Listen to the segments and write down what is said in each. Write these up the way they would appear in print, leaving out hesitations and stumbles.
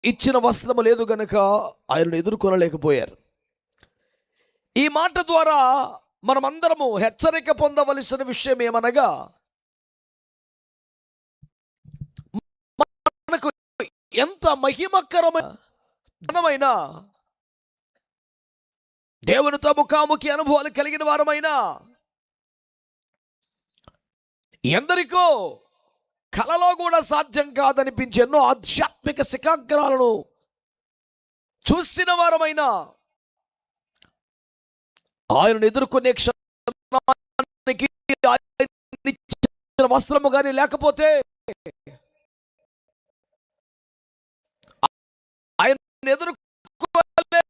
ఇచ్చిన వస్త్రము లేదు గనుక ఆయనను ఎదుర్కొనలేకపోయారు. ఈ మాట ద్వారా మనమందరము హెచ్చరిక పొందవలసిన విషయం ఏమనగా, మనకు ఎంత మహిమకరమైన దేవునితో ముఖాముఖి అనుభవాలు కలిగిన వారమైనా, ఎందరికో కలలో కూడా సాధ్యం కాదనిపించే ఎన్నో ఆధ్యాత్మిక శిఖాగ్రాలను చూసిన వారమైనా, ఆయనను ఎదుర్కొనే క్షణానికి వస్త్రము కానీ లేకపోతే ఆయన ఎదుర్కోలే.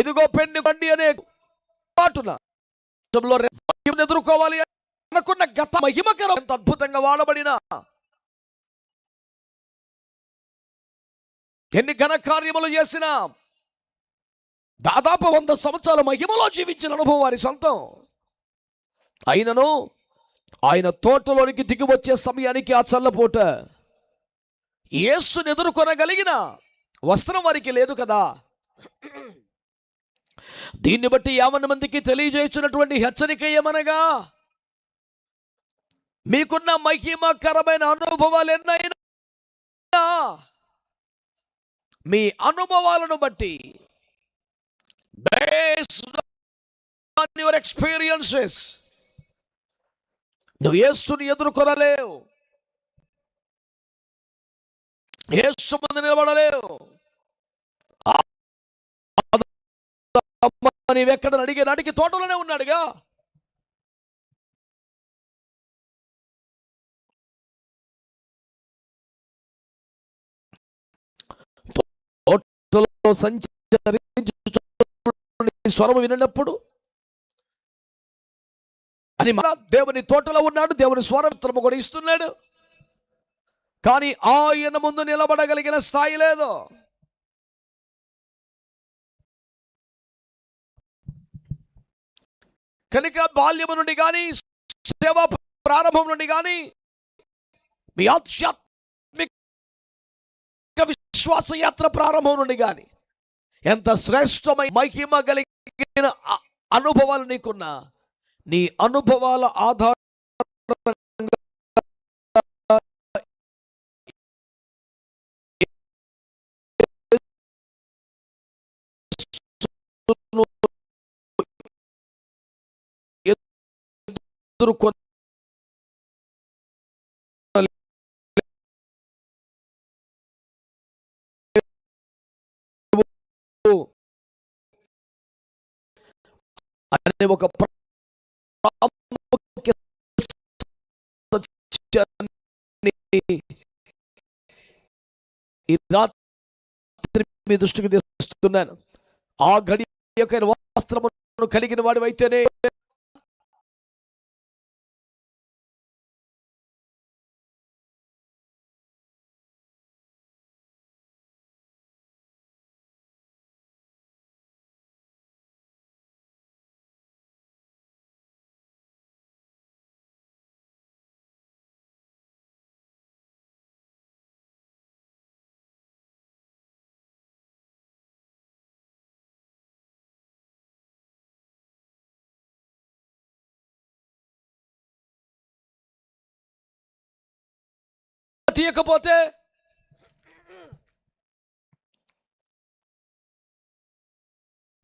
ఇదిగో పెన్ను కండి అనే పాటున ఎదుర్కోవాలి అనుకున్న గత మహిమకరం ఎంత అద్భుతంగా వాడబడిన ఎన్ని ఘన కార్యములు చేసిన దాదాపు 100 సంవత్సరాల మహిమలో జీవించిన అనుభవం వారి సొంతం. అయినను ఆయన తోటలోనికి దిగి వచ్చే సమయానికి ఆ చల్లపూట యేసుని ఎదుర్కొనగలిగిన వస్త్రం వారికి లేదు కదా. దీన్ని బట్టి 50 మందికి తెలియజేస్తున్నటువంటి హెచ్చరిక ఏమనగా, మీకున్న మహిమకరమైన అనుభవాలు ఎన్నైనా మీ అనుభవాలను బట్టి, బేస్డ్ ఆన్ యువర్ ఎక్స్పీరియన్సెస్, నువ్వు యేసుని ఎదుర్కొనలేవు, యేసు ముందు నిలబడలేవు. నీవెక్కడ అడిగి తోటలోనే ఉన్నాడుగా. తోటలో సంచరించి స్వరము వినప్పుడు అని దేవుని తోటలో ఉన్నాడు, దేవుని స్వరము కూడా ఇస్తున్నాడు. కానీ ఆయన ముందు నిలబడగలిగిన స్థాయి లేదు. కనుక బాల్యము నుండి కానీ, సేవా ప్రారంభం నుండి కానీ, మీ ఆధ్యాత్మిక విశ్వాస యాత్ర ప్రారంభం నుండి కానీ ఎంత శ్రేష్టమైన మహిమ కలిగిన అనుభవాలు నీకున్నా, నీ అనుభవాల ఆధారంగా అనే ఒక ఈ రాత్రి మీ దృష్టికి తెస్తున్నాను. ఆ గడి యొక్క వస్త్రమును కలిగిన వాడు అయితేనే తీయకపోతే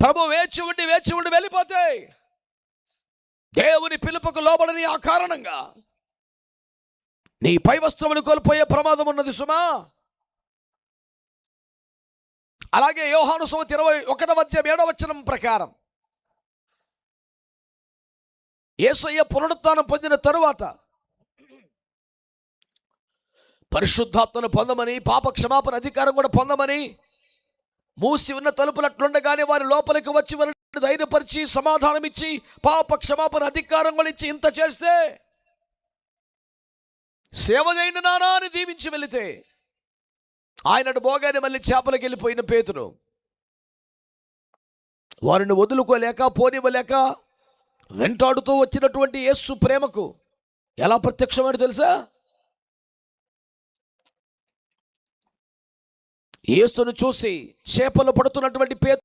ప్రభు వేచి ఉండి వెళ్ళిపోతే దేవుని పిలుపుకు లోబడని ఆ కారణంగా నీ పై వస్త్రమును కోల్పోయే ప్రమాదం ఉన్నది సుమా. అలాగే యోహాను సువార్త 21:7 ప్రకారం యేసయ్య పునరుత్థానం పొందిన తరువాత పరిశుద్ధాత్మను పొందమని, పాప క్షమాపణ అధికారం కూడా పొందమని, మూసి ఉన్న తలుపులట్లుండగానే వారి లోపలికి వచ్చి వారిని ధైర్యపరిచి సమాధానం ఇచ్చి పాప క్షమాపణ అధికారం కూడా ఇచ్చి ఇంత చేస్తే, సేవ చేయండి నానా అని దీవించి వెళితే, ఆయనను బోగానే మళ్ళీ చేపలకి వెళ్ళిపోయిన పేతురు వారిని వదులుకోలేక, పోనివ్వలేక వెంటాడుతూ వచ్చినటువంటి యేసు ప్రేమకు ఎలా ప్రత్యక్షమైనదో తెలుసా? యేసును చూసి చేపలు పడుతున్నటువంటి పేతురు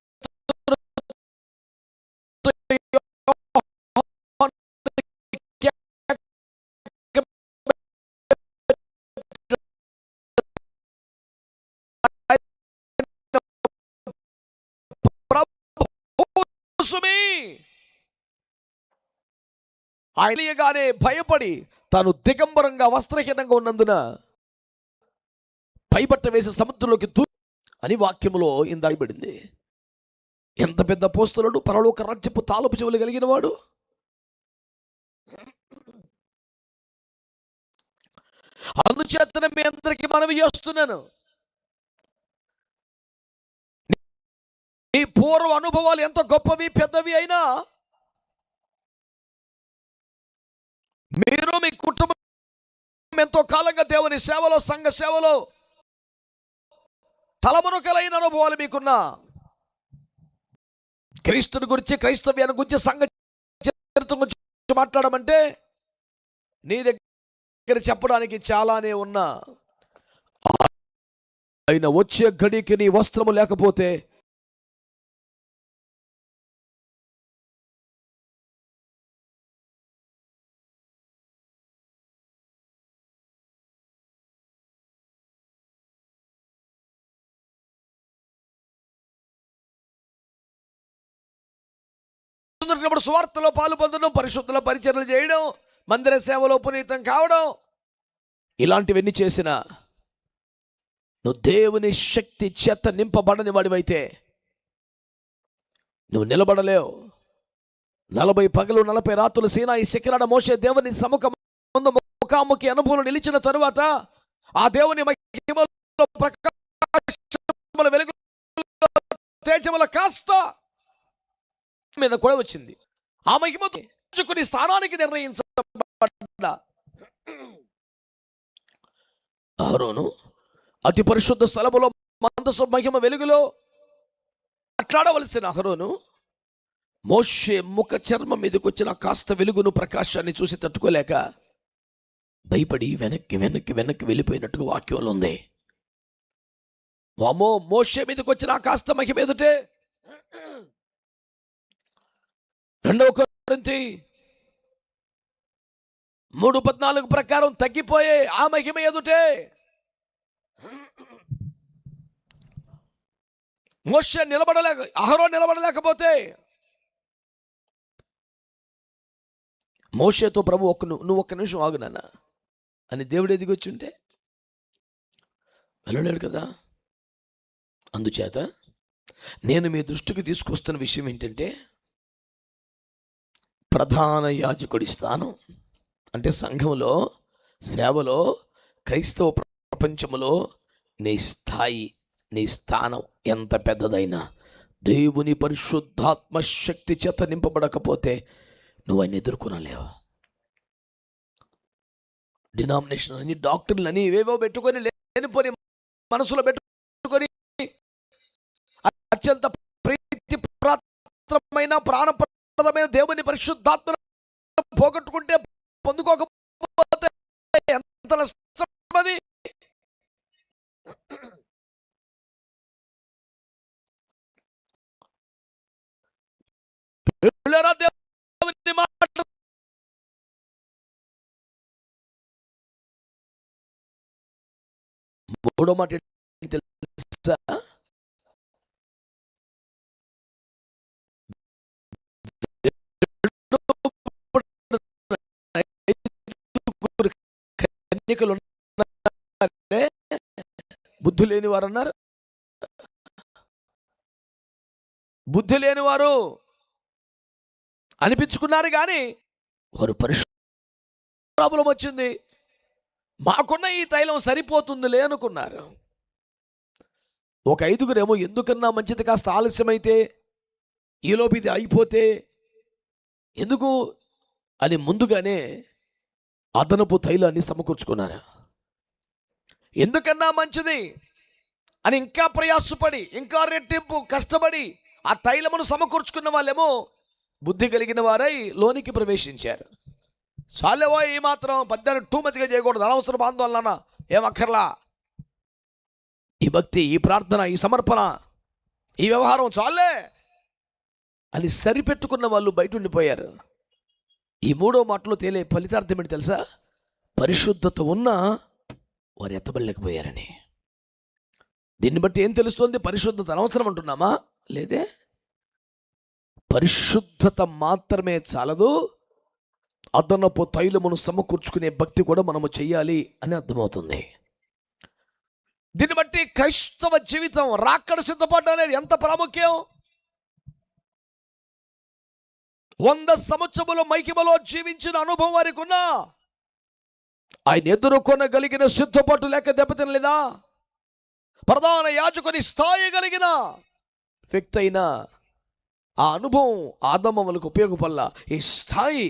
ఆయనగానే భయపడి తాను దిగంబరంగా వస్త్రహీనంగా ఉన్నందున పైబట్ట వేసి సముద్రంలోకి అని వాక్యములో ఇందాయబడింది. ఎంత పెద్ద అపోస్తలుడు, పరలోక రాజ్యపు తాళపు చెవులు కలిగిన వాడు. అందుచేతనే మీ అందరికీ మనవి చేస్తున్నాను, మీ పూర్వ అనుభవాలు ఎంత గొప్పవి పెద్దవి అయినా మీరు మీ కుటుంబం ఎంతో కాలంగా దేవుని సేవలో, సంఘ సేవలో తలమునకలైన అనుభవాలు మీకున్నా, క్రీస్తుని గురించి, క్రైస్తవ్యాన్ని గురించి, సంఘ చరిత్ర గురించి మాట్లాడమంటే నీ దగ్గర చెప్పడానికి చాలానే ఉన్నా, ఆయన వచ్చే గడికి నీ వస్త్రము లేకపోతే సువార్తలో పాలు పొందడం, పరిశుద్ధుల పరిచర్యలు చేయడం, మందిర సేవలో పునీతం కావడం, ఇలాంటివన్నీ చేసిన నువ్వు దేవుని శక్తి చేత నింపబడని వాడివైతే నువ్వు నిలబడలేవు. 40 పగలు 40 రాత్రులు సీనాయి శిఖరాన మోషే దేవుని సముఖం ముందు ముఖాముఖి అనుభవం నిలిచిన తరువాత ఆ దేవుని మహిమలో, ప్రకాశముల వెలుగులో, తేజముల కాస్త మీద కూడా వచ్చింది. ఆ మహిమతో కొన్ని స్థానానికి నిర్ణయించబడ్డ అహరోను అతి పరిశుద్ధ స్థలములో మందస మహిమ వెలుగులో మాట్లాడవలసిన అహరోను మోషే ముఖ చర్మం మీదకి వచ్చిన కాస్త వెలుగును, ప్రకాశాన్ని చూసి తట్టుకోలేక భయపడి వెనక్కి వెనక్కి వెనక్కి వెళ్ళిపోయినట్టుగా వాక్యంలో ఉంది. వామో, మోషే మీదకి వచ్చిన కాస్త మహిమ ఎదుటే 2 కొరింథీ 3:14 ప్రకారం తగ్గిపోయే ఆ మహిమ ఎదుటే మోషే అహరోను నిలబడలేకపోతే మోషేతో ప్రభు నువ్వు ఒక్క నిమిషం ఆగు నాన్న అని దేవుడు ఎదిగి వచ్చి ఉంటే వెళ్ళలేడు కదా. అందుచేత నేను మీ దృష్టికి తీసుకొస్తున్న విషయం ఏంటంటే, ప్రధాన యాజకుడి స్థానం అంటే సంఘంలో, సేవలో, క్రైస్తవ ప్రపంచంలో నీ స్థాయి, నీ స్థానం ఎంత పెద్దదైనా దేవుని పరిశుద్ధాత్మ శక్తి చేత నింపబడకపోతే నువ్వు ఆయన ఎదుర్కొనలేవు. డినామినేషన్ అని, డాక్టర్లు అని ఇవేవో పెట్టుకొని, లేనిపోని మనసులో పెట్టుకొని అత్యంత ప్రీతిప్రాత్రమైన ప్రాణప్రదమైన దేవుని పరిశుద్ధాత్మను పోగొట్టుకుంటే, పొందుకోకపోతే ఎంత నష్టం అది. దేవుని మాట మూడో మాట తెలుసా? కన్యకలు బుద్ధి లేని వారు అన్నారు. బుద్ధి లేని వారు అనిపించుకున్నారు కానీ వారు ప్రాబ్లం వచ్చింది, మాకున్న ఈ తైలం సరిపోతుందిలే అనుకున్నారు. ఒక 5గురేమో ఎందుకన్నా మంచిది, కాస్త ఆలస్యమైతే, ఈలోపు ఇది అయిపోతే ఎందుకు అని ముందుగానే అదనపు తైలాన్ని సమకూర్చుకున్నారు. ఎందుకన్నా మంచిది అని ఇంకా ప్రయాసపడి, ఇంకా రెట్టింపు కష్టపడి ఆ తైలమును సమకూర్చుకున్న వాళ్ళేమో బుద్ధి కలిగిన వారై లోనికి ప్రవేశించారు. చాలేవో ఈ మాత్రం పద్యాన్ని టూ మచ్గా చేయకూడదు, అనవసరం ఆందోళన ఏం అక్కర్లా. ఈ భక్తి, ఈ ప్రార్థన, ఈ సమర్పణ, ఈ వ్యవహారం చాలే అని సరిపెట్టుకున్న వాళ్ళు బయట ఉండిపోయారు. ఈ మూడో మాటలో తేలే ఫలితార్థం ఏంటి తెలుసా? పరిశుద్ధత ఉన్నా వారు ఎత్తబడలేకపోయారని. దీన్ని బట్టి ఏం తెలుస్తోంది? పరిశుద్ధత అనవసరం అంటున్నామా? లేదే. పరిశుద్ధత మాత్రమే చాలదు, అదనపు తైలమును సమకూర్చుకునే భక్తి కూడా మనము చెయ్యాలి అని అర్థమవుతుంది. దీన్ని బట్టి క్రైస్తవ జీవితం, రాకడ సిద్ధపడడం అనేది ఎంత ప్రాముఖ్యం. 100 సంవత్సరముల మైకిమలో జీవించిన అనుభవం వారికి ఉన్నా ఆయన ఎదుర్కొనగలిగిన సిద్ధపాటు లేక దెబ్బతినలేదా? ప్రధాన యాజకుని స్థాయి కలిగిన వ్యక్తి అయినా ఆ అనుభవం ఆదమములకు ఉపయోగపడలా, ఈ స్థాయి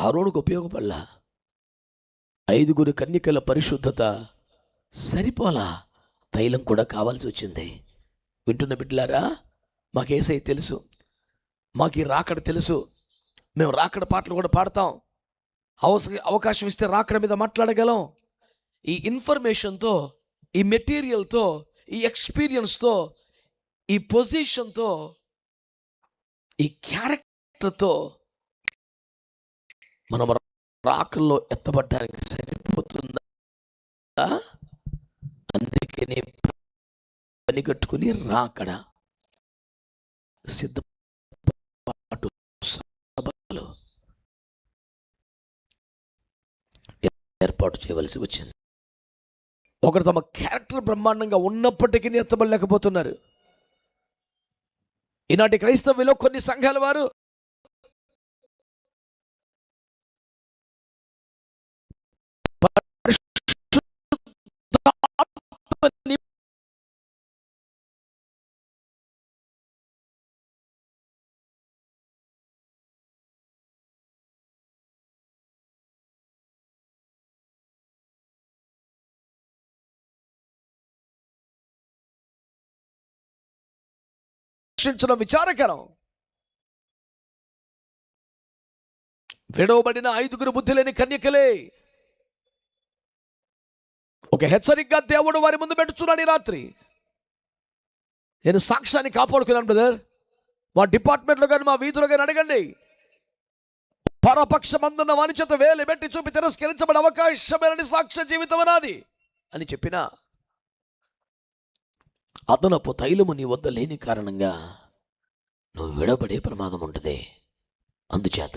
ఆరోనుకు ఉపయోగపడలా. 5 కన్యకల పరిశుద్ధత సరిపోలా, తైలం కూడా కావాల్సి వచ్చింది. వింటున్న బిడ్డలారా, మాకు యేసయ్య తెలుసు, మాకు ఈ రాకడ తెలుసు, మేము రాకడ పాటలు కూడా పాడతాం. అవకాశం ఇస్తే రాకడ మీద మాట్లాడగలం. ఈ ఇన్ఫర్మేషన్తో, ఈ మెటీరియల్తో, ఈ ఎక్స్పీరియన్స్తో, ఈ పొజిషన్తో, ఈ క్యారెక్టర్తో మనం రాకల్లో ఎత్తబడ్డానికి సరిపోతుందా? అందుకనే పని కట్టుకుని రాకడ సిద్ధపాటు సభలో ఏర్పాటు చేయవలసి వచ్చింది. ఒకరు తమ క్యారెక్టర్ బ్రహ్మాండంగా ఉన్నప్పటికీ ఎత్తబడలేకపోతున్నారు. ఈనాటి క్రైస్తవులో కొన్ని సంఘాల వారు విచారకరం. విడవబడిన 5 బుద్ధి లేని కన్యకలే ఒక హెచ్చరికగా దేవుడు వారి ముందు పెట్టుచున్నాడు. ఈ రాత్రి నేను సాక్ష్యాన్ని కాపాడుకున్నాను బ్రదర్. మా డిపార్ట్మెంట్లో కానీ మా వీధిలో కానీ అడగండి, పరపక్షమందున్న వాని చేత వేలు పెట్టి చూపి తిరస్కరించబడే అవకాశమేనని సాక్ష్య జీవితం అనాది అని చెప్పిన అదనపు తైలము నీ వద్ద లేని కారణంగా నువ్వు విడబడే ప్రమాదం ఉంటుంది. అందుచేత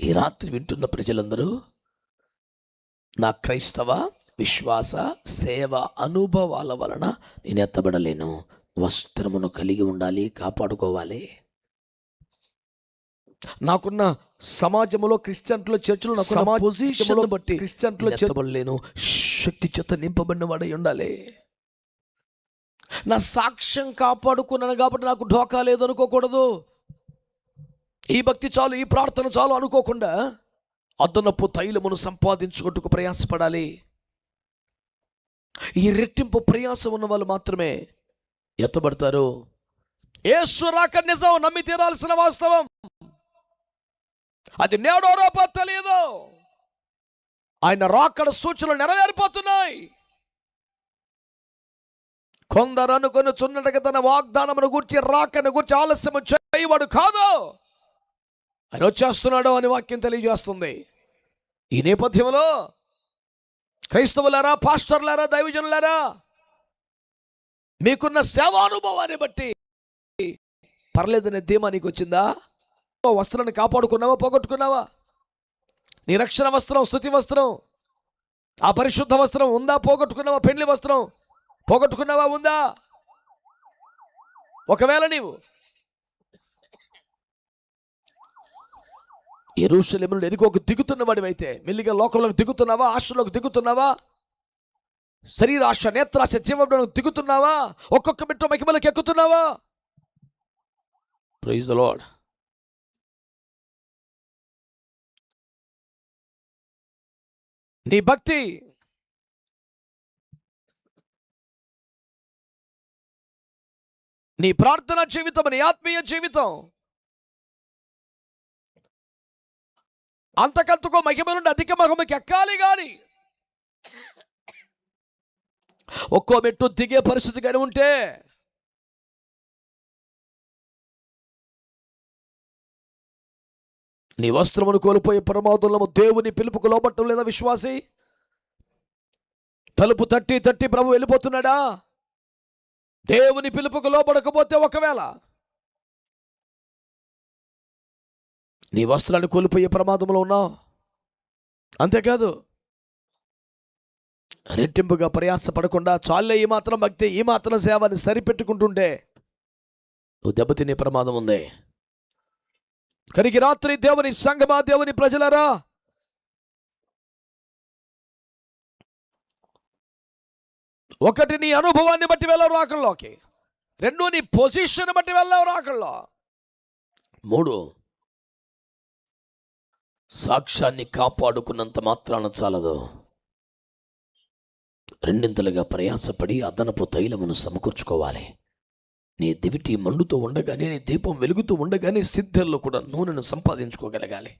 ఈ రాత్రి వింటున్న ప్రజలందరూ నా క్రైస్తవ విశ్వాస సేవ అనుభవాల వలన నేను ఎత్తబడలేను, వస్త్రమును కలిగి ఉండాలి, కాపాడుకోవాలి. నాకున్న సమాజంలో క్రిస్టియన్లో చర్చలు పొజిషన్ బట్టి క్రిస్టియన్లో ఎత్తబడలేను, శక్తి చేత నింపబడిన వాడై ఉండాలి. నా సాక్ష్యం కాపాడుకున్నాను కాబట్టి నాకు ఢోకా లేదు అనుకోకూడదు. ఈ భక్తి చాలు, ఈ ప్రార్థన చాలు అనుకోకుండా అదనపు తైలమును సంపాదించుకుంటూ ప్రయాసపడాలి. ఈ రెట్టింపు ప్రయాసం ఉన్న వాళ్ళు మాత్రమే ఎత్తబడతారు. యేసు రాకడ నిజం, నమ్మి తీరాల్సిన వాస్తవం. అది నేడో రేపో తెలియదు, ఆయన రాకడ సూచనలు నెరవేరిపోతున్నాయి. కొందరు అనుకుని చున్నట్టుగా తన వాగ్దానమును గూర్చి రాకను గూర్చి ఆలస్యము చేయవాడు కాదు, ఆయన వచ్చేస్తున్నాడు అని వాక్యం తెలియజేస్తుంది. ఈ నేపథ్యంలో క్రైస్తవులారా, పాస్టర్లారా, దైవజనులారా, మీకున్న సేవానుభవాన్ని బట్టి పర్లేదనే ధీమా నీకు వచ్చిందా? వస్త్రాన్ని కాపాడుకున్నావా, పోగొట్టుకున్నావా? నీ రక్షణ వస్త్రం, స్తుతి వస్త్రం, ఆ పరిశుద్ధ వస్త్రం ఉందా, పోగొట్టుకున్నావా? పెళ్లి వస్త్రం పోగొట్టుకున్నావా, ఉందా? ఒకవేళ నీవు యెరూషలేము నుండి ఎరికోకు దిగుతున్న వాడివైతే మెల్లిగా లోకంలోకి దిగుతున్నావా? ఆశలోకి దిగుతున్నావా? శరీరాశ, నేత్రాశ, జీవంలోకి దిగుతున్నావా? ఒక్కొక్క మెట్టు మహిమలకు ఎక్కుతున్నావా? Praise the lord. నీ భక్తి, నీ ప్రార్థన జీవితం, నీ ఆత్మీయ జీవితం అంతకంతకో మహిమ నుండి అధిక మహిమకి ఎక్కాలి కానీ ఒక్కో మెట్టు దిగే పరిస్థితి కానీ ఉంటే నీ వస్త్రమును కోల్పోయే ప్రమాదంలో దేవుని పిలుపుకు లోబట్టం లేదా విశ్వాసి? తలుపు తట్టి తట్టి ప్రభు వెళ్ళిపోతున్నాడా? దేవుని పిలుపుకు లోబడకపోతే ఒకవేళ నీ వస్త్రాన్ని కోల్పోయే ప్రమాదంలో ఉన్నావు. అంతేకాదు, రెట్టింపుగా ప్రయాసపడకుండా చాలే ఈ మాత్రం భక్తి, ఈ మాత్రం సేవని సరిపెట్టుకుంటుంటే నువ్వు దెబ్బతినే ప్రమాదం ఉంది. కనుక రాత్రి దేవుని సంగమా, దేవుని ప్రజలరా, ఒకటి నీ అనుభవాన్ని బట్టి వెళ్ళవు రాకల్లోకి, రెండు నీ పొజిషన్ బట్టి వెళ్ళవు రాకల్లో, మూడు సాక్ష్యాన్ని కాపాడుకున్నంత మాత్రాన చాలదు, రెండింతలుగా ప్రయాసపడి అదనపు తైలమును సమకూర్చుకోవాలి. నీ దివిటి మండుతూ ఉండగానే, నీ దీపం వెలుగుతూ ఉండగానే సిద్ధంలో కూడా నూనెను సంపాదించుకోగలగాలి.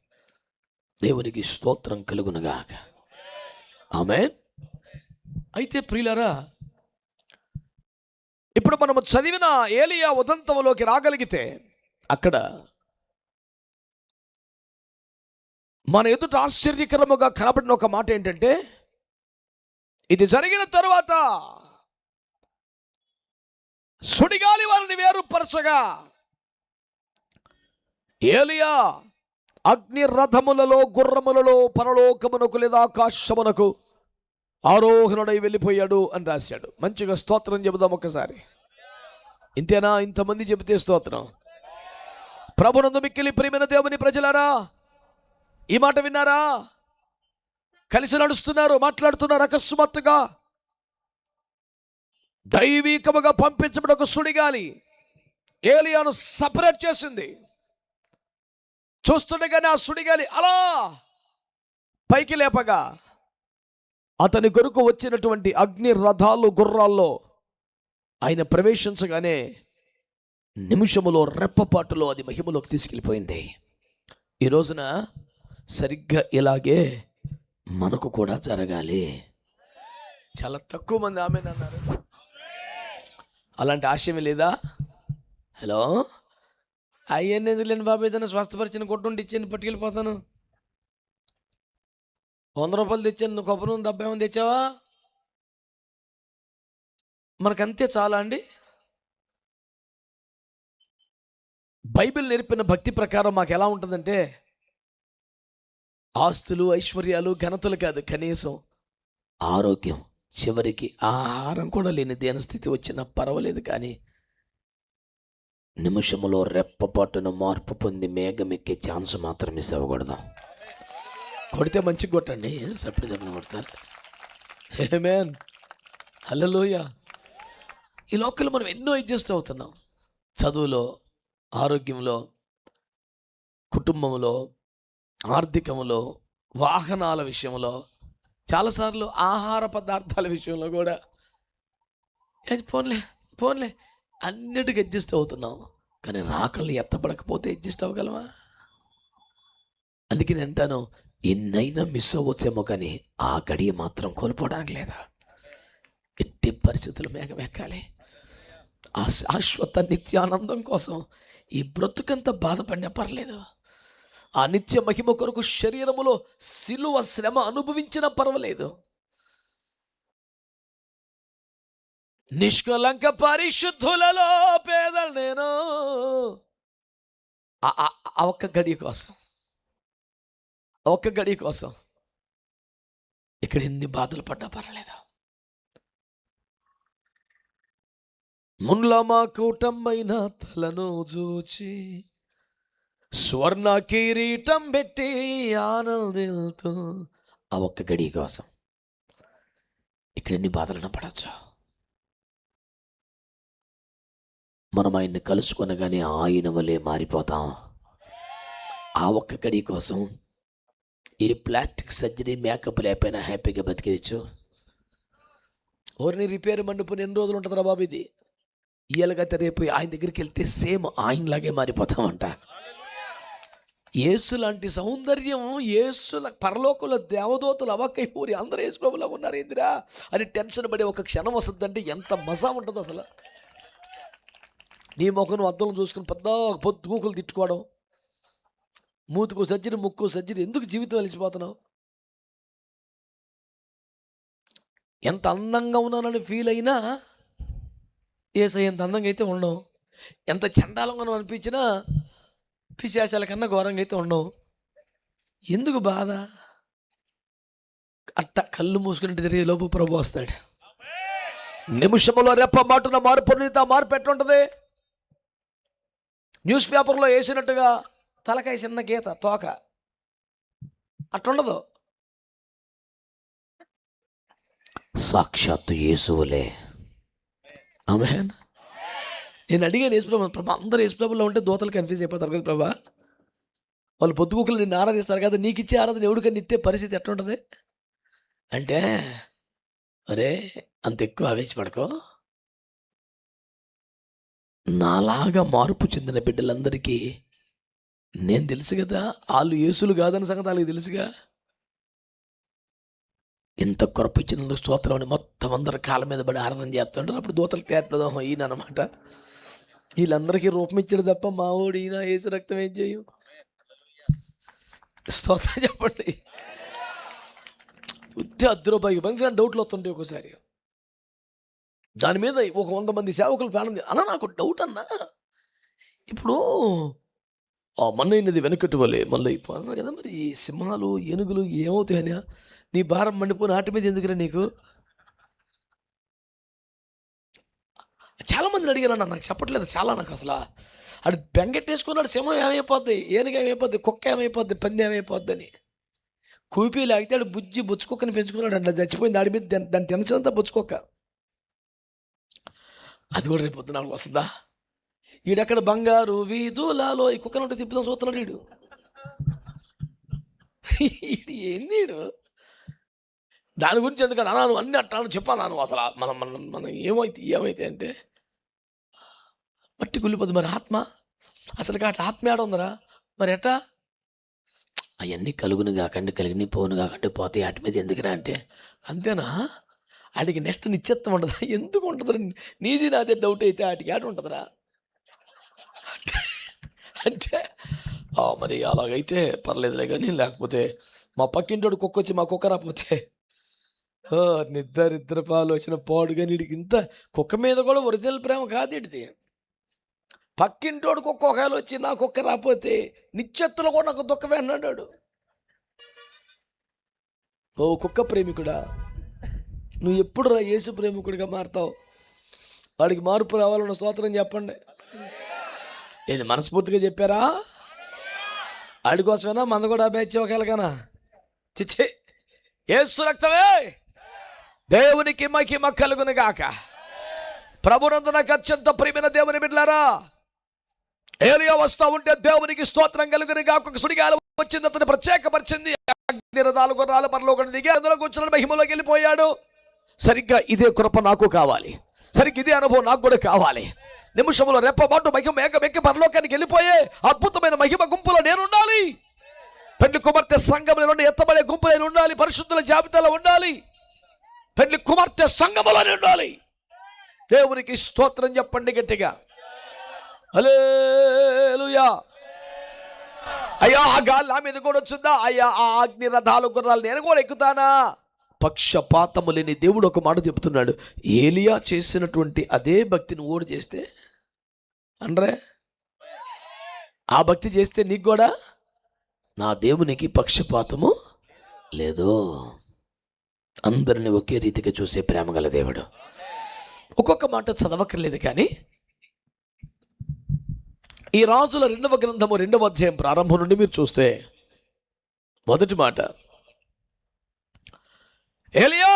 దేవునికి స్తోత్రం కలుగునుగాక. ఆమేన్. అయితే ప్రియులారా, ఇప్పుడు మనము చదివిన ఏలియా ఉదంతంలోకి రాగలిగితే అక్కడ మన ఎదుట ఆశ్చర్యకరముగా కనబడిన ఒక మాట ఏంటంటే, ఇది జరిగిన తరువాత సుడిగాలి వారిని వేరుపరచగా ఏలియా అగ్ని రథములలో గుర్రములలో పరలోకమునకు లేదా ఆకాశమునకు ఆరోహణుడై వెళ్ళిపోయాడు అని రాశాడు. మంచిగా స్తోత్రం చెబుదాం ఒక్కసారి. ఇంతేనా? ఇంతమంది చెబితే స్తోత్రం. ప్రభునందు మిక్కిలి ప్రియమైన దేవుని ప్రజలారా, ఈ మాట విన్నారా? కలిసి నడుస్తున్నారు, మాట్లాడుతున్నారు. అకస్మాత్తుగా దైవికముగా పంపించబడిన ఒక సుడిగాలి ఏలియాను సపరేట్ చేసింది. చూస్తుండగానే ఆ సుడిగాలి అలా పైకి లేపగా అతని కొరకు వచ్చినటువంటి అగ్ని రథాలు గుర్రాల్లో ఆయన ప్రవేశించగానే నిమిషములో రెప్పపాటులో అది మహిమలోకి తీసుకెళ్ళిపోయింది. ఈ రోజున సరిగ్గా ఇలాగే మనకు కూడా జరగాలి. చాలా తక్కువ మంది ఆమెన్ అన్నారు. అలాంటి ఆశయమే లేదా? హలో, అయ్యని ఎందుకు లేని బాబు, ఏదైనా స్వస్థపరిచిన కొట్టుండి ఇచ్చాను, పట్టుకెళ్ళిపోతాను. 100 రూపాయలు తెచ్చాను, నువ్వు కొబ్బరి నూనె 70 తెచ్చావా? మనకంతే చాలా అండి? బైబిల్ నేర్పిన భక్తి ప్రకారం మాకు ఎలా ఉంటుందంటే, ఆస్తులు, ఐశ్వర్యాలు, ఘనతలు కాదు, కనీసం ఆరోగ్యం, చివరికి ఆహారం కూడా లేని దీనస్థితి వచ్చినా పర్వాలేదు, కానీ నిమిషంలో రెప్పపాటున మార్పు పొంది మేఘమెక్కే ఛాన్స్ మాత్రం మిస్ అవ్వకూడదు. కొడితే మంచిగా కొట్టండి, సప్పుడు దెబ్బలు కొడతారు. ఆమేన్, హల్లెలూయా. ఈ లోకల్లో మనం ఎన్నో అడ్జస్ట్ అవుతున్నాం. చదువులో, ఆరోగ్యంలో, కుటుంబంలో, ఆర్థికంలో, వాహనాల విషయంలో, చాలాసార్లు ఆహార పదార్థాల విషయంలో కూడా పోన్లే అన్నిటికీ అడ్జస్ట్ అవుతున్నాం. కానీ రాకళ్ళు ఎత్తపడకపోతే అడ్జస్ట్ అవ్వగలమా? అందుకే నేను అంటాను, ఎన్నైనా మిస్ అవ్వచ్చేమో కానీ ఆ గడియ మాత్రం కోల్పోవడానికి లేదా. ఎట్టి పరిస్థితులు మేఘమెక్కాలి. ఆ శాశ్వత నిత్యానందం కోసం ఈ బ్రతుకంతా బాధపడినా పర్లేదు. ఆ నిత్య మహిమ కొరకు శరీరములో సిలువ శ్రమ అనుభవించినా పర్వాలేదు. నిష్కలంక పరిశుద్ధులలో పేదలు నేను. ఒక్క గడి కోసం, ఒక్క గడి కోసం ఇక్కడ ఎన్ని బాధలు పడ్డా పర్వాలేదు. మున్ల మా కూటమైన తలను చూచి స్వర్ణ కిరీటం పెట్టి ఆనందిల్తూ ఆ ఒక్క గడి కోసం ఇక్కడ ఎన్ని బాధలను పడవచ్చు. మనం ఆయన్ని కలుసుకొనగానే ఆయన వలె మారిపోతాం. ఆ ఒక్క గడి కోసం ఏ ప్లాస్టిక్ సర్జరీ, మేకప్ లేకపోయినా హ్యాపీగా బతికేయచ్చు. ఓరిని రిపేర్ మండిపోయిన ఎన్ని రోజులు ఉంటుందిరా బాబు, ఇది ఇయ్యాలగైతే రేపు ఆయన దగ్గరికి వెళ్తే సేమ్ ఆయనలాగే మారిపోతామంట. యేసు లాంటి సౌందర్యం, యేసుల పరలోకంలో దేవదూతలు అవక్కైపోయి అందరూ యేసు ప్రభులా ఉన్నారు ఏందిరా అని టెన్షన్ పడే ఒక క్షణం వస్తుందంటే ఎంత మజా ఉంటుంది అసలు. నీ ముఖం అద్దంలో చూసుకుని పెద్ద పొద్దుగూకులు తిట్టుకోవడం, మూతుకు సర్జరీ ముక్కు సర్జరీ, ఎందుకు జీవితం అలిసిపోతున్నావు? ఎంత అందంగా ఉన్నానని ఫీల్ అయినా యేసయ్య ఎంత అందంగా అయితే ఉండవు, ఎంత చండాలంగా అనిపించినా పిశాచాల కన్నా ఘోరంగా అయితే ఉండవు. ఎందుకు బాధ? అట్ట కళ్ళు మూసుకుని తిరిగే లోపు ప్రభు వస్తాడు. నిమిషంలో రెప్ప మాటున మార్పు మార్పు ఎట్లుంటుంది? న్యూస్ పేపర్లో వేసినట్టుగా తలకాయ చిన్న గీత తోక అట్లుండదు. సాక్షాత్తు యేసువులే. ఆమేన్. నేను అడిగాను యేసుప్రభు, ప్రభా అందరూ యేసుప్రభులో ఉంటే దూతలు కన్ఫ్యూజ్ అయిపోతారు కదా ప్రభా, వాళ్ళు పొద్దుగుకులు నిన్ను ఆరాధిస్తారు కదా, నీకు ఇచ్చే ఆరాధన ఎవడికని ఇచ్చే పరిస్థితి ఎట్లుంటుంది అంటే, అరే అంత ఎక్కువ ఆవేశపడకో, నాలాగా మార్పు చెందిన బిడ్డలందరికీ నేను తెలుసు కదా, వాళ్ళు యేసులు కాదని సంగతి వాళ్ళకి తెలుసుగా. ఇంత కొరపు ఇచ్చినందుకు స్తోత్రం అని మొత్తం అందరి కాళ్ళ మీద పడి ఆరాధన చేస్తుంటారు. అప్పుడు దూతలు తేటలో ఈయన అనమాట, వీళ్ళందరికీ రూపం ఇచ్చాడు తప్ప మా ఓడి ఈయన యేసు రక్తం ఏం చేయు. స్తోత్రం చెప్పండి. ఉత్తి అద్రూపాయి పనికి డౌట్లు వస్తుంటాయి ఒక్కోసారి. దాని మీద ఒక 100 మంది సేవకులు ప్రాణం అన్న నాకు డౌట్ అన్నా, ఇప్పుడు మన్నైనది వెనకటి వలే మళ్ళీ అయిపోయినా కదా, మరి ఈ సింహాలు ఏనుగులు ఏమవుతాయని నీ భారం మండిపోయి నాటి మీద ఎందుకురా నీకు? చాలామందిని అడిగాను, నాకు చెప్పట్లేదు చాలా. నాకు అసలు అది బెంగెట్టేసుకున్నాడు, సింహం ఏమైపోద్ది, ఏనుగు ఏమైపోద్ది, కుక్క ఏమైపోద్ది, పంది ఏమైపోద్ది అని. కూపి లాగితే ఆడు బుచ్చుకొక్కని పెంచుకున్నాడు, అట్లా చచ్చిపోయింది. ఆడి మీద దాని టెన్షన్ అంతా బుచ్చుకొక్క. అది కూడా రేపు పొద్దున వస్తుందా? ఈడక్కడ బంగారు వీధులలో ఈ కుక్కను ఉంటే తిప్పుదాం చూస్తున్నాడు వీడు. ఏంది వీడు? దాని గురించి ఎందుకని అన్నాను, అన్ని అట్టాను చెప్పాను. అసలు మనం మనం మనం ఏమైతే అంటే మట్టి కుళ్ళిపోద్ది. మరి ఆత్మ అసలు అట్లా ఆత్మ ఏడ ఉందరా? మరి ఎట్టా? అవన్నీ కలుగును కాకండి, కలిగిన పోను కాకండి పోతే వాటి మీద ఎందుకురా అంటే, అంతేనా? వాటికి నెక్స్ట్ నిశ్చిత్వం ఉంటుందా? ఎందుకు ఉంటుందిరా? నీది నాదే డౌట్ అయితే వాటికి ఆట ఉంటుందిరా అంటే మరి అలాగైతే పర్లేదులే కానీ, లేకపోతే మా పక్కింటోడు కుక్క వచ్చి మా కుక్క రాకపోతే నిద్ర పాలు వచ్చిన పాడు. కానీ వీడికి ఇంత కుక్క మీద కూడా ఒరిజినల్ ప్రేమ కాదు ఇడిది. పక్కింటోడు కుక్క ఒకవేళ వచ్చి నా కుక్క రాకపోతే నిశ్చెత్తులో కూడా నాకు దుఃఖమే అన్నాడు. ఓ కుక్క ప్రేమికుడా, నువ్వు ఎప్పుడు రా యేసు ప్రేమికుడిగా మారుతావు? వాడికి మార్పు రావాలన్న స్తోత్రం చెప్పండి. ఏది మనస్ఫూర్తిగా చెప్పారా? ఆడి కోసమేనా? మంద కూడా బ్యాచ్ ఒకవేళకనా? చిచ్చే, యేసు రక్తమే దేవునికి మహిమ కలుగును గాక. ప్రభునందు నాకు అత్యంత ప్రియమైన దేవుని బిడ్డలారా, ఏలియా వస్తా ఉంటే దేవునికి స్తోత్రం కలుగును గాక. ఒక సుడిగాలి వచ్చింది, అతను ప్రత్యేకపరిచింది. అగ్నిరథాలు గుర్రాలు పరలోకం దిగి అందులో కూర్చున్న మహిమలోకి వెళ్ళిపోయాడు. సరిగ్గా ఇదే కృప నాకు కావాలి, సరిగ్గా ఇదే అనుభవం నాకు కూడా కావాలి. నిమిషంలో రెప్పబాటు మహిమ మేఘమెక్కి పరలోకానికి వెళ్ళిపోయే అద్భుతమైన మహిమ గుంపులో నేను ఉండాలి. పెళ్లి కుమార్తె సంఘంలో నుండి ఎత్తబడే గుంపు నేను ఉండాలి. పరిశుద్ధుల జాబితాలో ఉండాలి. పెళ్లి కుమార్తె సంఘములోనే ఉండాలి. దేవునికి స్తోత్రం చెప్పండి గట్టిగా. హల్లెలూయా. అయ్యా ఆ గాలి నా మీద కూడా వచ్చిందా? అయ్యా ఆ అగ్ని రథాలు గుర్రాలు నేను కూడా ఎక్కుతానా? పక్షపాతము లేని దేవుడు ఒక మాట చెప్తున్నాడు. ఏలియా చేసినటువంటి అదే భక్తిని ఓడి చేస్తే అండ్రే, ఆ భక్తి చేస్తే నీకు కూడా నా దేవునికి పక్షపాతము లేదు. అందరిని ఒకే రీతిగా చూసే ప్రేమ గల దేవుడు. ఒక్కొక్క మాట చదవక్కర్లేదు కానీ ఈ రాజుల 2వ గ్రంథము 2వ అధ్యాయం ప్రారంభం నుండి మీరు చూస్తే మొదటి మాట, ఏలియా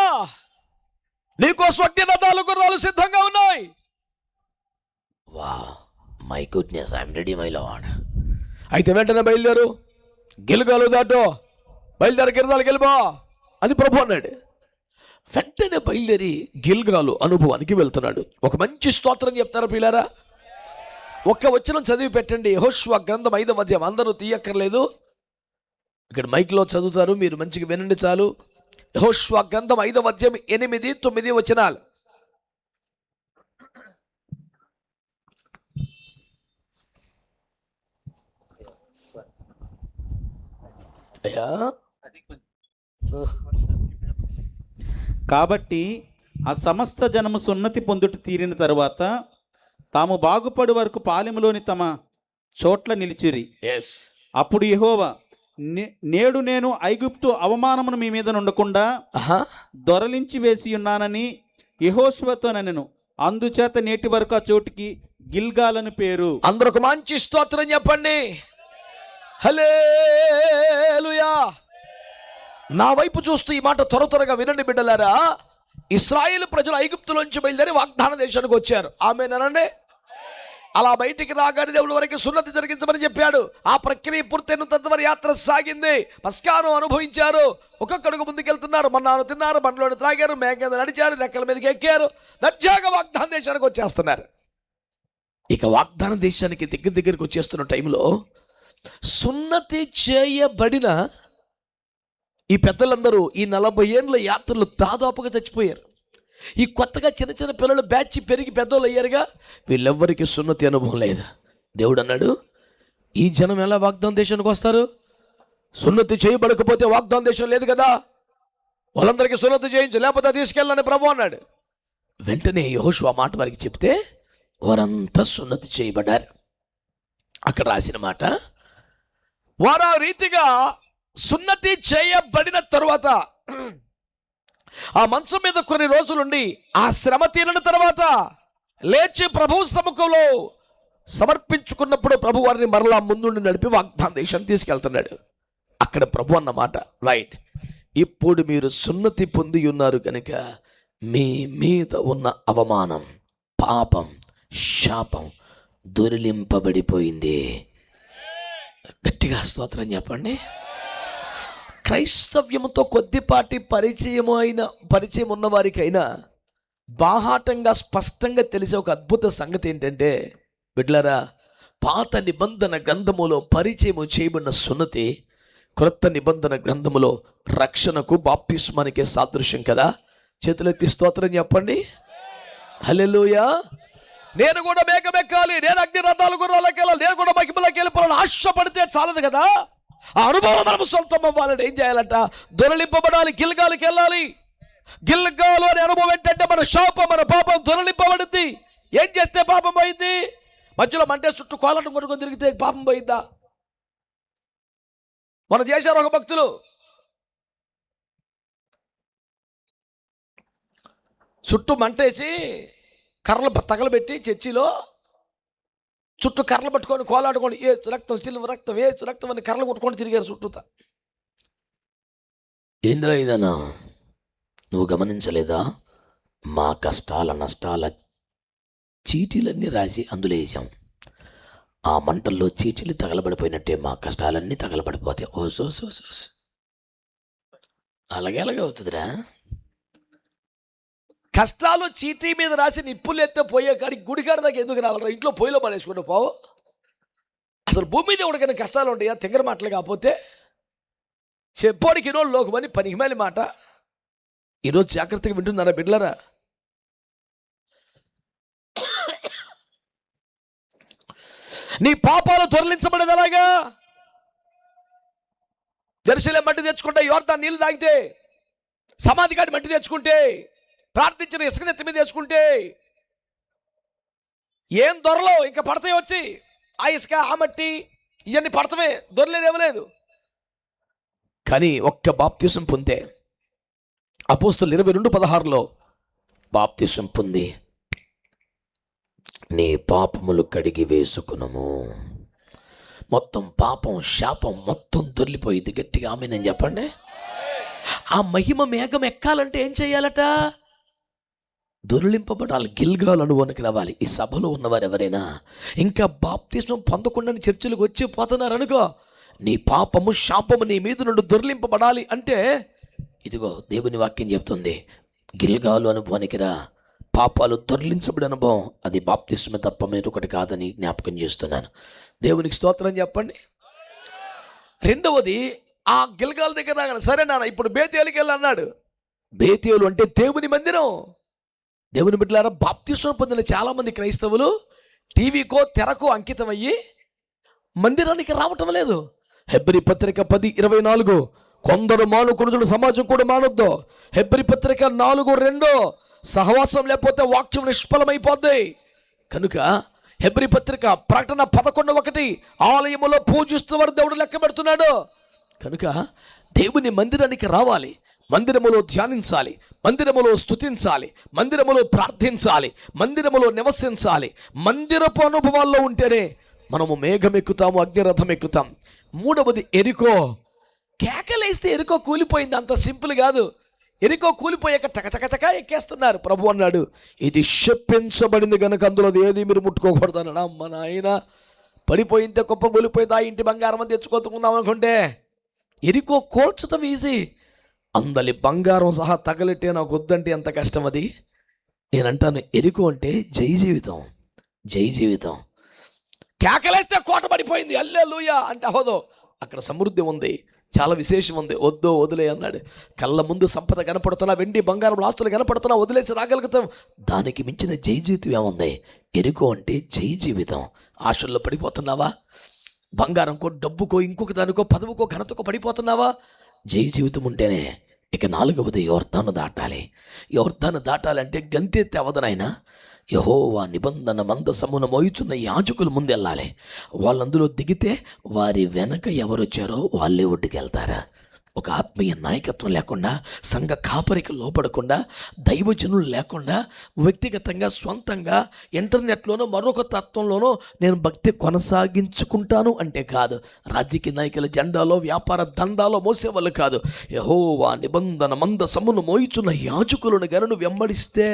నీకోసం అగ్ని రథాలు గుర్రాలు సిద్ధంగా ఉన్నాయి. వా my goodness, I'm ready my lord. అయితే వెంటనే బయలుదేరు, గిల్గాలు దాటో, బయలుదేరి గిరిదాలు గెలిపో అని ప్రభు అన్నాడు. వెంటనే బయలుదేరి గిల్గాలు అనుభవానికి వెళ్తున్నాడు. ఒక మంచి స్తోత్రం చెప్తారా పిల్లారా? ఒక్క వచనం చదివి పెట్టండి. యెహోషువ గ్రంథం 5వ అధ్యాయం. అందరూ తీయక్కర్లేదు, ఇక్కడ మైక్లో చదువుతారు, మీరు మంచిగా వినండి చాలు. యెహోషువ గ్రంథం 5వ అధ్యాయం 8, 9 వచనాలు. అయ్యా, కాబట్టి ఆ సమస్త జనము సున్నతి పొందుట తీరిన తరువాత తాము బాగుపడు వరకు పాలెములోని తమ చోట్ల నిలిచిరి. అప్పుడు యెహోవా, నేడు నేను ఐగుప్తు అవమానమును మీ మీద నుండకుండా దొరలించి వేసి ఉన్నానని యెహోషువతో నెనెను. అందుచేత నేటి వరకు ఆ చోటికి గిల్గాలని పేరు. అందరూ ఒక మంచి స్తోత్రం చెప్పండి. హల్లెలూయా. నా వైపు చూస్తూ ఈ మాట త్వరగా వినండి బిడ్డలారా. ఇశ్రాయేలు ప్రజలు ఐగుప్తులోంచి బయలుదేరి వాగ్దాన దేశానికి వచ్చారు. ఆమేనండి. అలా బయటికి రాగానే దేవుడు వరకు సున్నతి జరిగించమని చెప్పాడు. ఆ ప్రక్రియ పూర్తయిన తదుపరి యాత్ర సాగింది. పస్కాను అనుభవించారు. ఒక్కొక్కడుగు ముందుకెళ్తున్నారు. మన్నాను తిన్నారు, బండ్లోని త్రాగారు, మేఘ నడిచారు, రెక్కల మీదకి ఎక్కారు. దర్జాగా వాగ్దాన దేశానికి వచ్చేస్తున్నారు. ఇక వాగ్దాన దేశానికి దగ్గరికి వచ్చేస్తున్న టైంలో సున్నతి చేయబడిన ఈ పెద్దలందరూ ఈ 40 ఏళ్ళ యాత్రలు దాదాపుగా చచ్చిపోయారు. ఈ కొత్తగా చిన్న చిన్న పిల్లలు బ్యాచ్ పెరిగి పెద్దోళ్ళు అయ్యారుగా, వీళ్ళెవ్వరికి సున్నతి అనుభవం లేదు. దేవుడు అన్నాడు, ఈ జనం ఎలా వాగ్దాన దేశానికి వస్తారు? సున్నతి చేయబడకపోతే వాగ్దాన దేశం లేదు కదా, వాళ్ళందరికీ సున్నతి చేయించు, లేకపోతే తీసుకెళ్ళని ప్రభు అన్నాడు. వెంటనే యెహోషువ మాట వారికి చెప్తే వారంతా సున్నతి చేయబడ్డారు. అక్కడ రాసిన మాట, వారు ఆ రీతిగా సున్నతి చేయబడిన తరువాత ఆ మంచం మీద కొన్ని రోజులుండి ఆ శ్రమ తీరిన తర్వాత లేచి ప్రభువు సముఖంలో సమర్పించుకున్నప్పుడు ప్రభు వారిని మరలా ముందుండి నడిపి వాగ్దాన దేశాన్ని తీసుకెళ్తున్నాడు. అక్కడ ప్రభు అన్నమాట, రైట్, ఇప్పుడు మీరు సున్నతి పొంది ఉన్నారు కనుక మీ మీద ఉన్న అవమానం, పాపం, శాపం దొరిలింపబడిపోయింది. గట్టిగా స్తోత్రం చెప్పండి. క్రైస్తవ్యముతో కొద్దిపాటి పరిచయం ఉన్న వారికైనా బాహాటంగా స్పష్టంగా తెలిసే ఒక అద్భుత సంగతి ఏంటంటే, బిడ్డలారా, పాత నిబంధన గ్రంథములో పరిచయం చేయబడిన సున్నతి క్రొత్త నిబంధన గ్రంథములో రక్షణకు, బాప్తిస్మానికే సాదృశ్యం కదా. చేతులెత్తి స్తోత్రం చెప్పండి. హల్లెలూయా. నేను కూడా మేఘమెక్కాలి, నేను అగ్ని రథాలు గుర్రాలకు వెళ్ళాలి, నేను కూడా మహిమలోకి వెళ్ళిపోవాలని ఆశపడితే చాలదు కదా. ఆ అనుభవం మనం సొంతం అవ్వాలని ఏం చేయాలంట? దొరలింపబడాలి, గిల్గాలికి వెళ్ళాలి. గిల్గాలు అనే అనుభవం ఏంటంటే మన శాపం, మన పాపం దొరలింపబడింది. ఏం చేస్తే పాపం పోయింది? మధ్యలో మంటే చుట్టూ కోలాటం కొట్టుకొని తిరిగితే పాపం పోయిందా? మనం చేశారు ఒక భక్తులు, చుట్టూ మంటేసి కర్రలు తగలబెట్టి చర్చిలో చుట్టూ కర్రలు పట్టుకొని కోలాడుకొని ఏ రక్తం, సిల్వ రక్తం, ఏ రక్తం అని కర్రలు కొట్టుకొని తిరిగారు చుట్టూతా. ఏంద్రా ఇదన్నా, నువ్వు గమనించలేదా? మా కష్టాల నష్టాల చీటీలన్నీ రాసి అందులో వేసాం. ఆ మంటల్లో చీటీలు తగలబడిపోయినట్టే మా కష్టాలన్నీ తగలబడిపోతాయి. ఓ సోస్ అలాగే అవుతుందిరా. కష్టాలు చీటీ మీద రాసి నిప్పులు ఎత్తే పోయే కాడికి గుడికాడ దాకా ఎందుకు రావాలరా? ఇంట్లో పొయ్యిలో పడేసుకుంటూ పోవు. అసలు భూమి మీద ఎవరికైనా కష్టాలు ఉంటాయా? తెంగర మాటలు కాకపోతే చెప్పోడికి నోళ్ళు లోకమని పనికిమాలి మాట. ఈరోజు జాగ్రత్తగా వింటున్నారా బిడ్డలారా? నీ పాపాలు తొలగించబడేది అలాగా. జెరూసలేం మట్టి తెచ్చుకుంటే, యోర్దాను నీళ్ళు తాగితే, సమాధి కాడి మట్టి తెచ్చుకుంటే, ప్రార్థించిన ఇసుక నెత్తి మీద తెచ్చుకుంటే ఏం దొరలో ఇంకా పడతాయి వచ్చి. ఆ ఇసుక, ఆ మట్టి ఇవన్నీ పడతామే, దొరలేదేమలేదు. కానీ ఒక్క బాప్తిసం పొందే, అపోస్తలులు 22:16 బాప్తిసం పొంది నీ పాపములు కడిగి వేసుకునము, మొత్తం పాపం, శాపం మొత్తం దొర్లిపోయింది. గట్టిగా ఆమేన్ చెప్పండి. ఆ మహిమ మేఘం ఎక్కాలంటే ఏం చేయాలట? దొరిలింపబడాలి, గిల్గాలు అనుభవానికి రావాలి. ఈ సభలో ఉన్నవారు ఎవరైనా ఇంకా బాప్తిస్మం పొందకుండా చర్చలకు వచ్చి పోతున్నారు అనుకో, నీ పాపము, శాపము నీ మీద నుండి దొరిలింపబడాలి అంటే ఇదిగో దేవుని వాక్యం చెప్తుంది, గిల్గాలు అనుభవానికి రా. పాపాలు తొలగించబడిన అనుభవం, అది బాప్తిస్మే తప్ప మరొకటి కాదని జ్ఞాపకం చేస్తున్నాను. దేవునికి స్తోత్రం చెప్పండి. రెండవది, ఆ గిల్గాల్ దగ్గర రాగానే, సరే నాన్న ఇప్పుడు బేతేలుకి వెళ్ళి అన్నాడు. బేతేలు అంటే దేవుని మందిరం. దేవుని బిడ్డలారా, బాప్తిస్మం పొందిన చాలామంది క్రైస్తవులు టీవీకో తెరకో అంకితం అయ్యి మందిరానికి రావటం లేదు. హెబ్రీ పత్రిక 10:24, కొందరు మానుకొనుదురు, సమాజం కూడా మానొద్దు. హెబ్రీ పత్రిక 4:2, సహవాసం లేకపోతే వాక్యం నిష్ఫలమైపోద్ది. కనుక హెబ్రీ పత్రిక ప్రకటన 11:1, ఆలయములో పూజిస్తున్నవారు దేవుడు లెక్క పెడుతున్నాడు. కనుక దేవుని మందిరానికి రావాలి, మందిరములో ధ్యానించాలి, మందిరములో స్తుతించాలి, మందిరములో ప్రార్థించాలి, మందిరములో నివసించాలి. మందిరపు అనుభవాల్లో ఉంటేనే మనము మేఘం ఎక్కుతాము, అగ్నిరథం ఎక్కుతాం. మూడవది, ఎరికో. కేకలేస్తే ఎరికో కూలిపోయింది, అంత సింపుల్ కాదు. ఎరికో కూలిపోయాక చకచకచక ఎక్కేస్తున్నారు. ప్రభు అన్నాడు, ఇది శపించబడింది కనుక అందులో ఏది మీరు ముట్టుకోకూడదు అన్నాడు. అమ్మ నాయన, పడిపోయింటే గొప్ప కూలిపోయింది, ఆ ఇంటి బంగారం అని తెచ్చుకోతుకుందాం అనుకుంటే ఎరికో కోల్చటం ఈజీ, అందలి బంగారం సహా తగలెట్టే నాకు వద్దంటే ఎంత కష్టం అది. నేనంటాను, ఎరికో అంటే జై జీవితం, జై జీవితం. కేకలేస్తే కోట పడిపోయింది, హల్లెలూయా అంటే అవదో, అక్కడ సమృద్ధి ఉంది, చాలా విశేషం ఉంది, వద్దో వదిలే అన్నాడు. కళ్ళ ముందు సంపద కనపడుతున్నా, వెండి బంగారం ఆస్తులు కనపడుతున్నా, వదిలేసి రాగలుగుతాం. దానికి మించిన జై జీవితం ఏముంది? ఎరుకో అంటే జై జీవితం. ఆశల్లో పడిపోతున్నావా? బంగారంకో, డబ్బుకో, ఇంకొక దానికో, పదవుకో, ఘనతకో పడిపోతున్నావా? జై జీవితం ఉంటేనే. ఇక 4వది, యోర్దాను దాటాలి. యోర్దాను దాటాలంటే గంతెత్తి అవదనైనా యెహోవా నిబంధన మందసమున మోయుచున్న యాజకులు ముందెళ్ళాలి. వాళ్ళందులో దిగితే వారి వెనక ఎవరొచ్చారో వాళ్ళే ఒడ్డుకెళ్తారా? ఒక ఆత్మీయ నాయకత్వం లేకుండా, సంఘ కాపరికి లోపడకుండా, దైవజనులు లేకుండా, వ్యక్తిగతంగా స్వంతంగా ఇంటర్నెట్లోనో మరొక తత్వంలోనో నేను భక్తి కొనసాగించుకుంటాను అంటే కాదు. రాజకీయ నాయకుల జెండాలో, వ్యాపార దండాలో మోసేవాళ్ళు కాదు. యెహోవా నిబంధన మందసమును మోయుచున్న యాజకులను గనును వెంబడిస్తే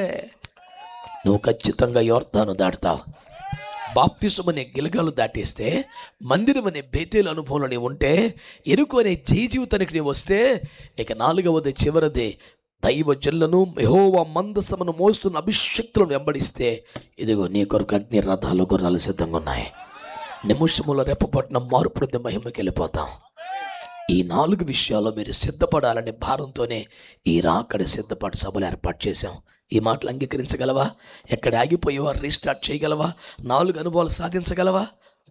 నువ్వు ఖచ్చితంగా యోర్దాను దాటుతావు. బాప్తిసం అనే గిలగాలు దాటేస్తే, మందిరం అనే బేతేలు అనుభవంలో నీవు ఉంటే, ఎరుకు అనే జై జీవితానికి నీవు వస్తే, ఇక 4వది చివరిది, దైవజనులను యెహోవా మందసమును మోస్తున్న అభిషక్తులను వెంబడిస్తే, ఇదిగో నీ కొరకు అగ్ని రథాలు, గుర్రాలు సిద్ధంగా ఉన్నాయి. నిమిషములో రెప్పపట్టిన మార్పుడి మహిమకి వెళ్ళిపోతాం. ఈ 4 విషయాల్లో మీరు సిద్ధపడాలనే భారంతోనే ఈ రాకడి సిద్ధపాటు సభలు ఏర్పాటు చేశాం. ఈ మాటలు అంగీకరించగలవా? ఎక్కడ ఆగిపోయేవా రీస్టార్ట్ చేయగలవా? 4 అనుభవాలు సాధించగలవా?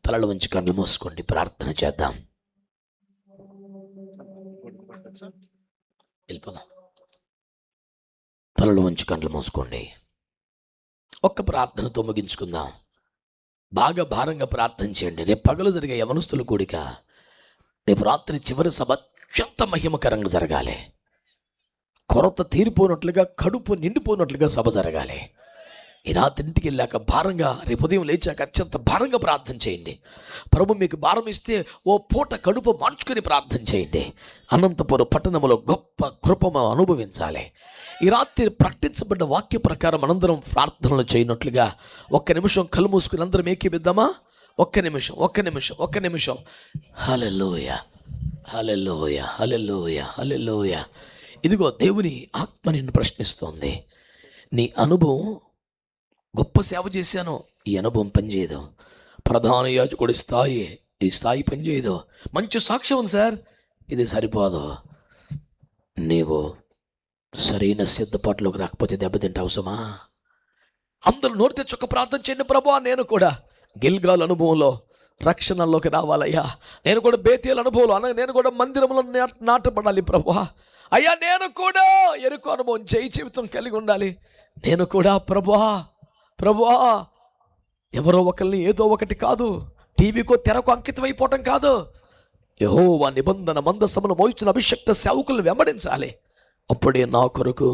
తలలు వంచి కళ్ళు మూసుకోండి, ప్రార్థన చేద్దాం. వెళ్ళిపోదాం. తలలు వంచి కళ్ళు మూసుకోండి. ఒక్క ప్రార్థనతో ముగించుకుందాం. బాగా భారంగా ప్రార్థన చేయండి. రేపు పగలు జరిగే యవనస్తుల కూడిక, రేపు రాత్రి చివరి సభ అత్యంత మహిమకరంగా జరగాలి. కొరత తీరిపోయినట్లుగా, కడుపు నిండిపోయినట్లుగా సభ జరగాలి. ఈ రాత్రి ఇంటికి వెళ్ళాక భారంగా, రేపు ఉదయం లేచాక అత్యంత భారంగా ప్రార్థన చేయండి. ప్రభు మీకు భారం ఇస్తే ఓ పూట కడుపు మార్చుకొని ప్రార్థన చేయండి. అనంతపురం పట్టణంలో గొప్ప కృపను అనుభవించాలి. ఈ రాత్రి ప్రకటించబడ్డ వాక్య ప్రకారం మనందరం ప్రార్థనలు చేయనట్లుగా 1 నిమిషం కళ్ళు మూసుకుని అందరం ఏకీవిద్దామా? 1 నిమిషం. హల్లెలూయా, హల్లెలూయా, హల్లెలూయా, హల్లెలూయా. ఇదిగో దేవుని ఆత్మ నిన్ను ప్రశ్నిస్తోంది. నీ అనుభవం, గొప్ప సేవ చేశాను, ఈ అనుభవం పనిచేయదు. ప్రధాన యాజకుడి స్థాయి, ఈ స్థాయి పనిచేయదు. మంచి సాక్ష్యం ఉంది సార్, ఇది సరిపోదు. నీవు సరైన సిద్ధపాటులోకి రాకపోతే దెబ్బతింటే అవసరమా? అందరూ నోరు తెచ్చి ఒక ప్రార్థన చేయండి. ప్రభువా, నేను కూడా గిల్గాల్ అనుభవంలో రక్షణలోకి రావాలయ్యా. నేను కూడా బేతేలు అనుభవంలో, అనగా నేను కూడా మందిరంలో నాటబడాలి ప్రభువా. అయ్యా, నేను కూడా ఎరుకు అనుభవం, జై జీవితం కలిగి ఉండాలి. నేను కూడా ప్రభువా, ఎవరో ఒకరిని ఏదో ఒకటి కాదు, టీవీకో తెరకు అంకితం అయిపోవటం కాదు. యెహోవా నిబంధన మందసమును మోయించిన అభిషక్త సేవకులను వెంబడించాలి. అప్పుడే నా కొరకు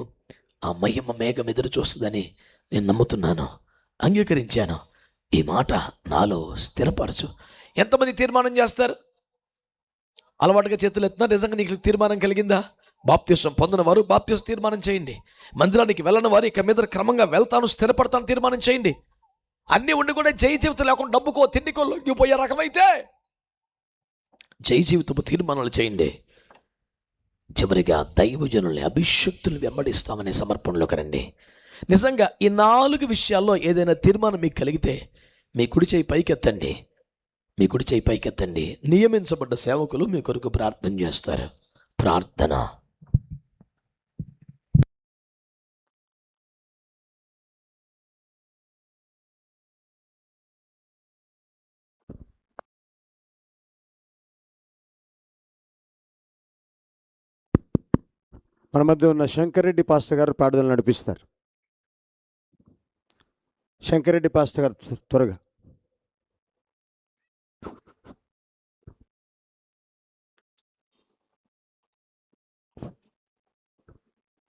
ఆ మహిమ మేఘం ఎదురు చూస్తుందని నేను నమ్ముతున్నాను, అంగీకరించాను. ఈ మాట నాలో స్థిరపరచు. ఎంతమంది తీర్మానం చేస్తారు? అలవాటుగా చేతులు ఎత్తున్నా. నిజంగా నీకు తీర్మానం కలిగిందా? బాప్తిసం పొందిన వారు బాప్తిసం తీర్మానం చేయండి. మందిరానికి వెళ్ళని వారు ఇక మీద క్రమంగా వెళ్తాను, స్థిరపడతాను తీర్మానం చేయండి. అన్నీ ఉండి కూడా జై జీవితం లేకుండా డబ్బుకో, తిండికో లొంగిపోయే రకమైతే జై జీవితము తీర్మానాలు చేయండి. చివరిగా దైవజనుల్ని, అభిషక్తులు వెంబడిస్తామనే సమర్పణలోకి రండి. నిజంగా ఈ 4 విషయాల్లో ఏదైనా తీర్మానం మీకు కలిగితే మీ కుడి చేయి పైకెత్తండి. మీ కుడి చేయి పైకెత్తండి. నియమించబడ్డ సేవకులు మీ కొరకు ప్రార్థన చేస్తారు. ప్రార్థన. మన మధ్య ఉన్న శంకరెడ్డి పాస్టర్ గారు ప్రార్థనలు నడిపిస్తారు. శంకరెడ్డి పాస్టర్ గారు త్వరగా.